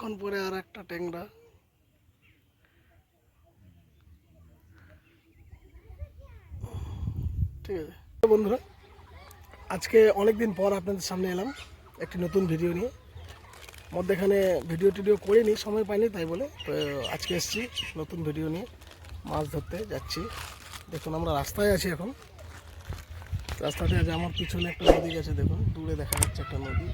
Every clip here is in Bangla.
অনেকক্ষণ পরে আর একটা ট্যাংরা। ঠিক আছে বন্ধুরা, আজকে অনেকদিন পর আপনাদের সামনে এলাম একটি নতুন ভিডিও নিয়ে। মধ্যেখানে ভিডিও টিডিও করিনি, সময় পাইনি, তাই বলে তো আজকে এসেছি নতুন ভিডিও নিয়ে। মাছ ধরতে যাচ্ছি। দেখুন আমরা রাস্তায় আছি এখন। রাস্তাতে আজ আমার পিছনে একটা নদী গেছে, দেখুন দূরে দেখা যাচ্ছে একটা নদী।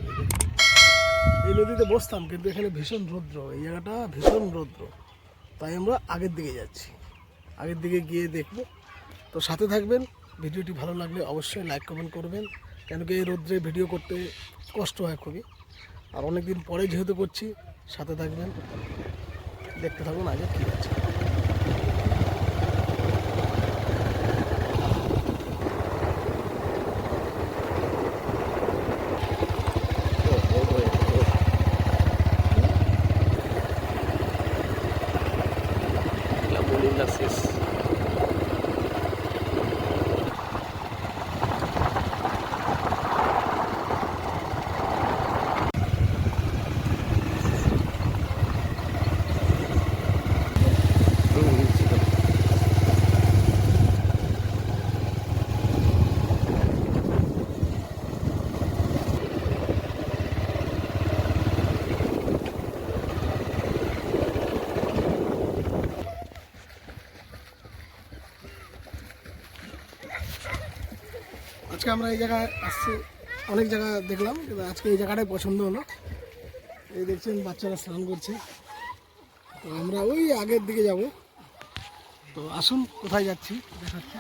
এই নদীতে বসতাম, কিন্তু এখানে ভীষণ রৌদ্র, এই জায়গাটা ভীষণ রৌদ্র, তাই আমরা আগের দিকে যাচ্ছি। আগের দিকে গিয়ে দেখব। তো সাথে থাকবেন। ভিডিওটি ভালো লাগলে অবশ্যই লাইক কমেন্ট করবেন, কেন কি এই রৌদ্রে ভিডিও করতে কষ্ট হয় খুবই। আর অনেক দিন পরে যেহেতু করছি, সাথে থাকবেন, দেখতে থাকুন আগে কী আছে। আজকে আমরা এই জায়গায় আসছি, অনেক জায়গা দেখলাম, কিন্তু আজকে এই জায়গাটাই পছন্দ হলো। এই দেখছেন বাচ্চারা স্নান করছে। তো আমরা ওই আগের দিকে যাব। তো আসুন কোথায় যাচ্ছি দেখাচ্ছি।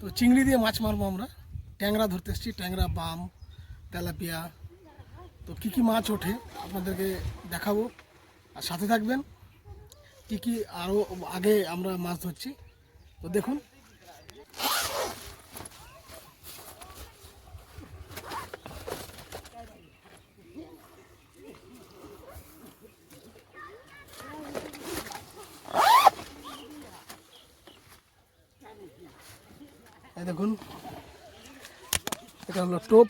তো চিংড়ি দিয়ে মাছ মারবো আমরা। ট্যাংরা ধরতে এসেছি, ট্যাংরা, বাম, তেলাপিয়া। তো কী কী মাছ ওঠে আপনাদেরকে দেখাবো, আর সাথে থাকবেন। কী কী আরও আগে আমরা মাছ ধরছি, তো দেখুন। এই দেখুন, এটা হলো টোপ।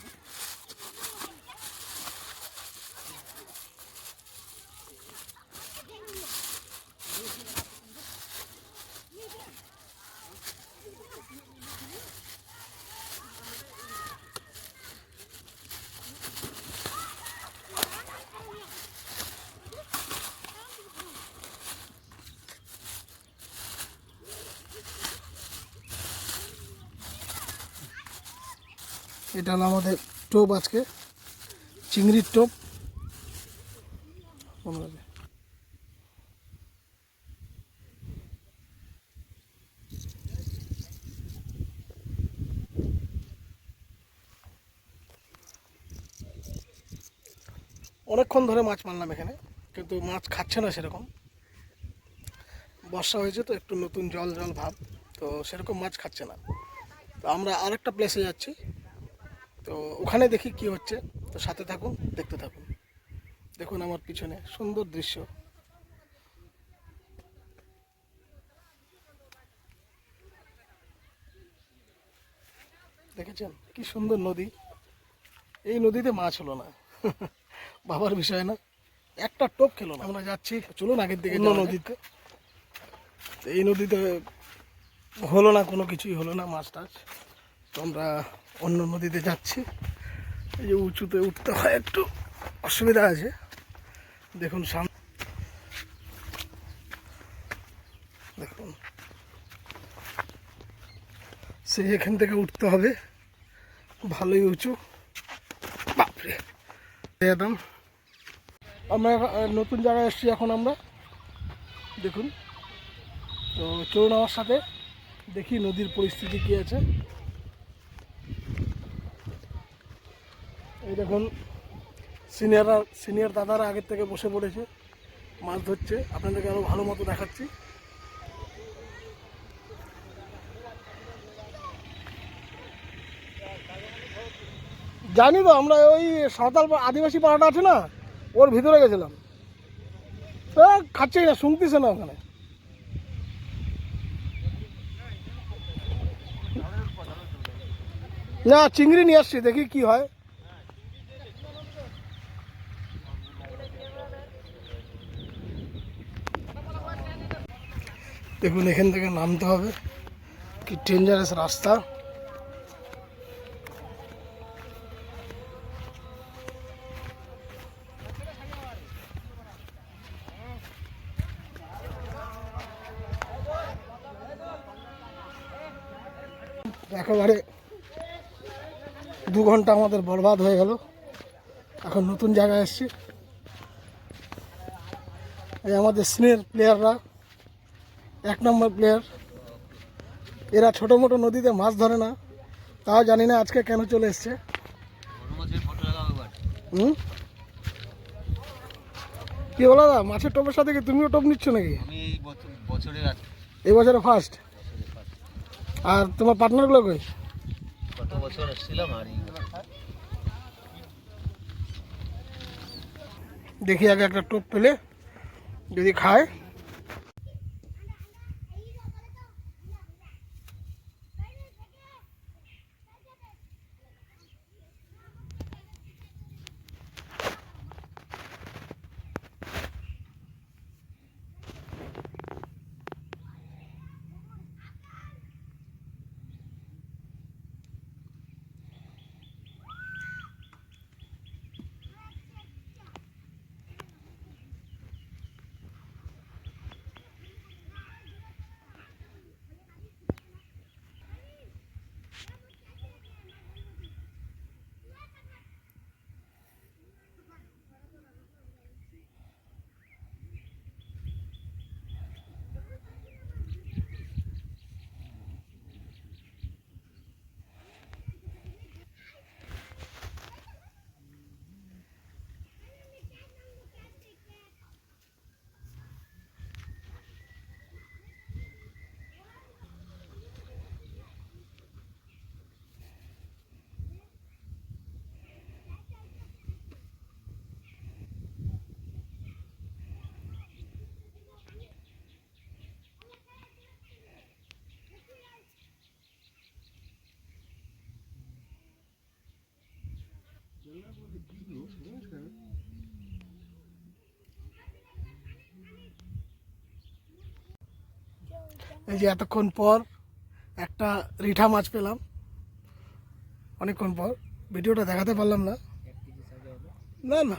এটা হলো আমাদের টোপ, আজকে চিংড়ির টোপ। অনেকক্ষণ ধরে মাছ মারলাম এখানে, কিন্তু মাছ খাচ্ছে না সেরকম। বর্ষা হয়েছে তো একটু নতুন জল জল ভাব, তো সেরকম মাছ খাচ্ছে না। তো আমরা আরেকটা প্লেসে যাচ্ছি, তো ওখানে দেখি কি হচ্ছে। তো সাথে থাকুন, দেখতে থাকুন। দেখুন আমার পিছনে সুন্দর দৃশ্য। দেখেছেন কি সুন্দর নদী। এই নদীতে মাছ হলো না, ভাবার বিষয় না। একটা টোপ খেলো না। আমরা যাচ্ছি, চলুন আগের দিকে নদীতে। এই নদীতে হলো না, কোনো কিছুই হলো না মাছ টাছ। তো আমরা অন্য নদীতে যাচ্ছি। এই যে উঁচুতে উঠতে হয়, একটু অসুবিধা আছে। দেখুন সামনে, দেখুন সে এখান থেকে উঠতে হবে, ভালোই উঁচু। বাপরে একদম আমরা নতুন জায়গায় এসেছি এখন আমরা, দেখুন। তো চলুন আমার সাথে দেখি নদীর পরিস্থিতি কী আছে। এই দেখুন সিনিয়র দাদারা আগের থেকে বসে পড়েছে, মাছ ধরছে। আপনাদেরকে আরও ভালো মতো দেখাচ্ছি। জানি তো, আমরা ওই সাঁওতাল আদিবাসী পাড়াটা আছে না, ওর ভিতরে গেছিলাম। খাচ্ছেই না, শুনতেছে না ওখানে। না, চিংড়ি নিয়ে আসছি, দেখি কি হয়। দেখুন এখান থেকে নামতে হবে, কি ডেঞ্জারাস রাস্তা। একেবারে 2 ঘন্টা আমাদের বরবাদ হয়ে গেল। এখন নতুন জায়গায় এসেছি। এই আমাদের সিনিয়র প্লেয়াররা, 1 নম্বর প্লেয়ার। এরা ছোটো মোটো নদীতে মাছ ধরে না, তাও জানি না আজকে কেন চলে এসছে। কি বলো দাদা, মাছের টোপের সাথে কি তুমিও টোপ নিচ্ছ নাকি? এই বছরে ফার্স্ট। আর তোমার পার্টনারগুলো কই? গত বছর এসেছিলাম আর দেখি আগে একটা টোপ পেলে যদি খায়। এই যে এতক্ষণ পর একটা রিঠা মাছ পেলাম, অনেকক্ষণ পর। ভিডিওটা দেখাতে পারলাম না। না না